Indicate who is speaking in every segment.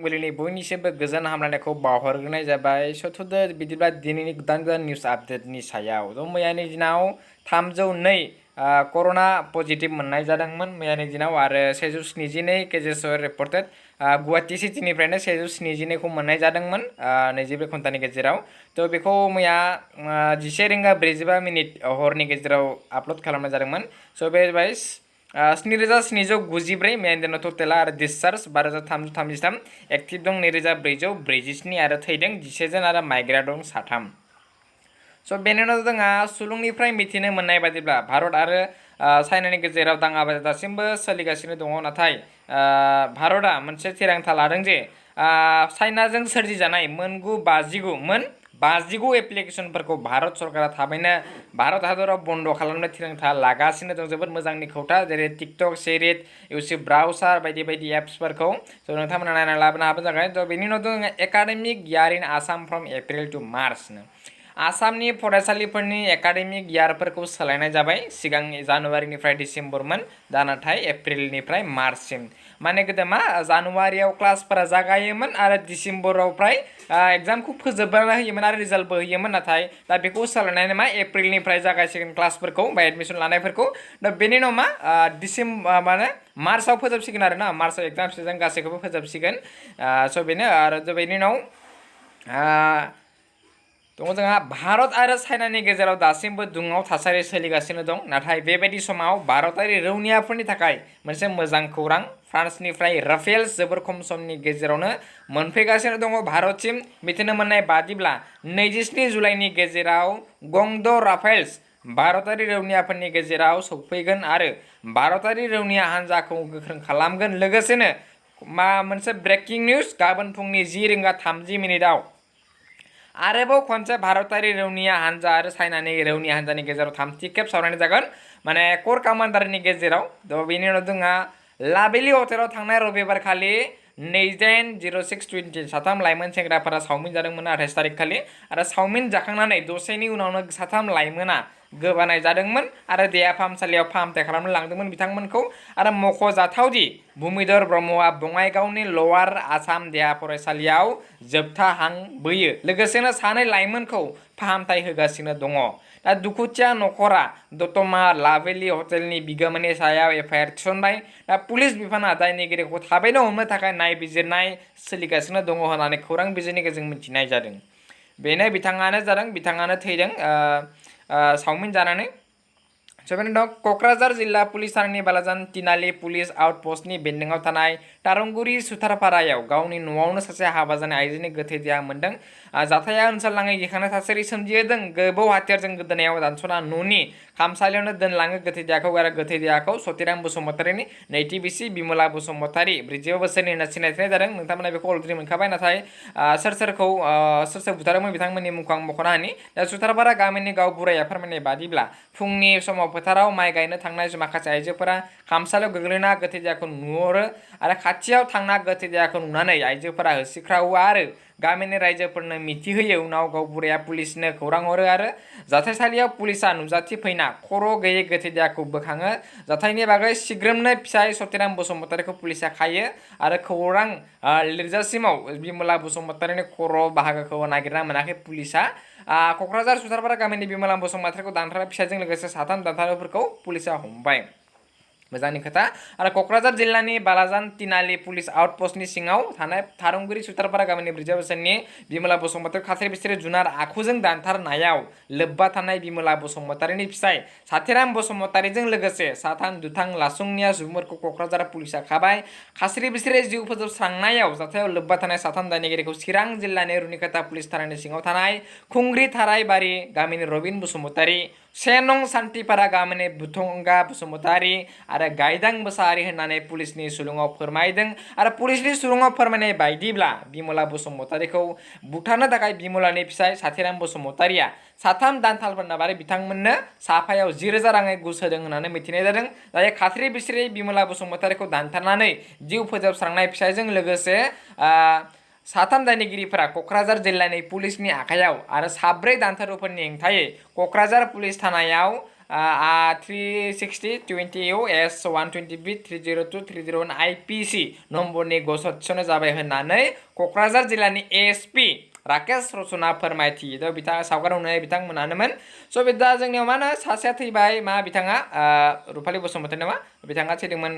Speaker 1: फुंबिलिनि बयनिसिमबो गोजोन हामलायनायखौ बावहरग्रोनाय जाबाय। सथ'दो बिदिब्ला दिनैनि गोदान निउस आपडेटनि सायाव मैयानि दिनाव 302 कर'ना पजिटिभ मोननाय जादोंमोन मैयानि दिनाव आरो 172 केसेस रिपर्टेड गुवाहाटी सिटीनिफ्रायनो 172खौ मोननाय जादोंमोन 24 घन्टानि गेजेराव। थ' बेखौ मैया 11:45 हरनि गेजेराव आपल'ड खालामनाय जादोंमोन। स' बे 7794 मैयानि दिनाव टटेला आरो डिसचार्ज 12333 एक्टिभ दं 2447 आरो थैदों 11 जन आरो माइग्रा दं 3। स' बेनि उनाव जोंहा सुलुंनिफ्राय मिथिनो मोननाय बादिब्ला भारत आरो चाइनानि गेजेराव दाङाबाजि दासिमबो सोलिगासिनो दङ। नाथाय भारतआ मोनसे थिरांथा लादों जे चाइनाजों सोरजिजानाय 59 एप्लिकेसनफोरखौ भारत सरकारा थाबैनो भारत हादराव बन्द' खालामनो थिरांथा लागासिनो दं। जोबोद मोजांनि खोथा, जेरै टिकटक, शेरिट, इउटुब ब्राउजार बायदि बायदि एप्सफोरखौ स' नोंथांमोना नायना लाबोनो हाबा जागोन। थ' बेनि उनाव दङ academic year in Assam from April to March. आसामनि फरायसालिफोरनि एकाडेमिक इयारफोरखौ सोलायनाय जाबाय। सिगां जानुवारिनिफ्राय डिसेम्बरमोन, दा नाथाय एप्रिलनिफ्राय मार्चसिम। माने गोदो मा जानुवारियाव क्लासफोरा जागायोमोन आरो डिसेम्बराव फ्राय एग्जामखौ फोजोबनानै होयोमोन आरो रिजाल्टबो होयोमोन। नाथाय दा बेखौ सोलायनानै मा एप्रिलनिफ्राय जागायसिगोन क्लासफोरखौ बा एडमिसन लानायफोरखौ। दा बेनि उनाव मा मार्चआव फोजोबसिगोन आरो ना, मार्चआव एग्जाम सिजन गासैखौबो फोजोबसिगोन। स' बेनो आरो बेनि उनाव दङ जोंहा भारत आरो चाइनानि गेजेराव दासिमबो दुङाव थासारि सोलिगासिनो दं। नाथाय बेबायदि समाव भारतारि रौनियाफोरनि थाखाय मोनसे मोजां खौरां, फ्रान्सनिफ्राय राफेल्स जोबोर खम समनि गेजेरावनो मोनफैगासिनो दङ भारतसिम। मिथिनो मोननाय बादिब्ला 27 जुलाइनि गेजेराव गंद' राफेल्स भारतारि रौनियाफोरनि गेजेराव सौफैगोन आरो भारतारि रौनिया हान्जाखौ गोख्रों खालामगोन। लोगोसेनो मोनसे ब्रेकिं निउज, गाबोन फुंनि 10:30 आरोबाव खनसे भारतारि रौनिया हान्जा आरो चाइनानि रौनिया हान्जानि गेजेराव 3थि खेब सावरायनाय जागोन, माने कर कामान्डारनि गेजेराव। थ' बेनि उनाव जोंहा लाभेलि हटेलाव थांनाय रबिबार खालि 28/06/23 लाइमोन सेंग्राफोरा चावमिन जादोंमोन 28 थारिख खालि आरो चावमिन जाखांनानै दसेनि उनावनो 3 लाइमोना गोबानाय जादोंमोन आरो देहा फाहामसालियाव फाहामथाय खालामनो लांदोंमोन बिथांमोनखौ। आरो मख'जाथावदि भुमिधर ब्रह्मआ बङाइगावनि लवार आसाम देहा फरायसालियाव जोबथा हां बोयो, लोगोसेनो 2 लाइमोनखौ फाहामथाय होगासिनो दङ। दा दुखुथिया नखरा दतमा लाभेलि हटेलनि बिगोमानि सायाव एफआइआर थिसनबाय। दा पुलिस बिफाना दायनिगिरिखौ थाबैनो हमनो थाखाय नायबिजिरनाय सोलिगासिनो दङ होननानै खौरां बिजोंनि गेजेरजों मिथिनाय जादों। बेनो बिथाङानो थैदों चावमिन जानानै। क'क्राझार जिल्ला पुलिस थानानि बालाजान तिनालि पुलिस आउटपस्टनि बेन्दोङाव थानाय तारंगुरि सुथारपारायाव गावनि न'आवनो सासे हाबा जानाय आइजोनि गोथै देहा मोन्दों। जाथाया ओनसोलनाङै गिखांनाय थासारि सोमजिहोदों। गोबौ हाथियारजों गोदोनायाव दानस'ना न'नि खामसालियावनो दोनलाङो गोथै देहाखौ सतिराम बसुमतारीनि नैथि बिसि बिमला बसुमतारी 45 बोसोरनि होनना सिनायथिनाय जादों। नोंथांमोना बेखौ अलरेडि मोनखाबाय, नाथाय सोर बुथारदोंमोन बिथांमोननि मुंखौ आं मख'ना होनि। दा सुथारपारा गामिनि गावबुराया फोरमायनाय बादिब्ला फुंनि समाव फोथाराव माइ गायनो थांनाय माखासे आइजोफोरा खामसालियाव गोग्लैना गोथै देहाखौ नुहरो आरो खाथियाव थांना गोथै देहाखौ नुनानै आइजोफोरा होसिख्रावो आरो गामिनि रायजोफोरनो मिथिहोयो। उनाव गावबुराया पुलिसनो खौरां हरो आरो जाथायसालियाव पुलिसा नुजाथि फैना खर' गैयै गोथै देहाखौ बोखाङो। जाथायनि बागै सिग्रोमनो फिसाय सतिराम बसुमतारीखौ पुलिसा खायो आरो खौरां लिरजासिमाव बिमला बसुमतारीनि खर' बाहागोखौ नागिरना मोनाखै पुलिसा। क'क्राझार सुथारपारा गामिनि बिमला बसुमतारीखौ दानथारनाय फिसायजों लोगोसे 3 दानथारनायफोरखौ पुलिसा हमबाय। मोजांनि खोथा। आरो क'क्राझार जिल्लानि बालाजान तिनालि पुलिस आउटपस्टनि सिङाव थानाय तारंगुरि सुथारपारा गामिनि 45 बोसोरनि बिमला बसुमतारीखौ खास्रि बिस्रि जुनार आखुजों दानथारनायाव लोब्बा थानाय बिमला बसुमतारीनि फिसाय सतिराम बसुमतारीजों लोगोसे 3 दुथां लासुंनिया सुबुंफोरखौ क'क्राझार पुलिसा खाबाय। खास्रि बिस्रि जिउ फोजोबस्रांनायाव जाथायाव लोब्बा थानाय 3 दायनिगिरिखौ चिरां जिल्लानि रुनिकाटा पुलिस थानानि सिङाव थानाय खुंग्रि थारायबारि गामिनि रबिन बसुमतारी, 1 नं सान्थिपारा गामिनि बुथंगा बसुमतारी आरो गायदां मोसाहारि होननानै पुलिसनि सुलुङाव फोरमायदों। आरो पुलिसनि सुलुङाव फोरमायनाय बायदिब्ला बिमला बसुमतारीखौ बुथारनो थाखाय बिमलानि फिसाय सतिराम बसुमतारीया 3 दानथालफोरनो बारै बिथांमोननो साफायाव 10,000 राङै घुस होदों होननानै मिथिनाय जादों। दायो खास्रि बिस्रि बिमला बसुमतारीखौ दानथारनानै जिउ फोजोबस्रांनाय फिसायजों लोगोसे 3 दायनिगिरिफोरा क'क्राझार जिल्लानि पुलिसनि आखायाव आरो 4 दानथारुफोरनि हेंथायै क'क्राझार पुलिस थानायाव 360 20 S 120 B 302 301 IPC नम्बरनि गसर थिसननाय जाबाय होननानै क'क्राझार जिल्लानि एसपि राकेश रचना फोरमायथि बिथाङा सावगारि नुनाय बिथांमोनानोमोन। स' दा जोंनियाव मा होनो सासेया थैबाय मा बिथाङा रुपालि बसुमतारी नामा बिथाङा थैदोंमोन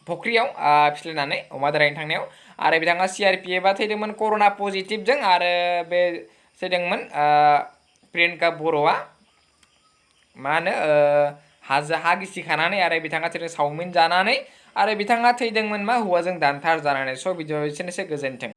Speaker 1: फुख्रियाव फिस्लायनानै अमा दारायनो थांनायाव आरो बिथाङा CRPFआ थैदोंमोन कर'ना पजिटिभजों आरो बे थैदोंमोन प्रियंका बर'आ मा होनो हा गिसिखानानै आरो बिथाङा थैदों चावमिन जानानै आरो बिथाङा थैदोंमोन मा हौवाजों दानथार जानानै। स' भिडिअ एसेनोसै गोजोन्थों।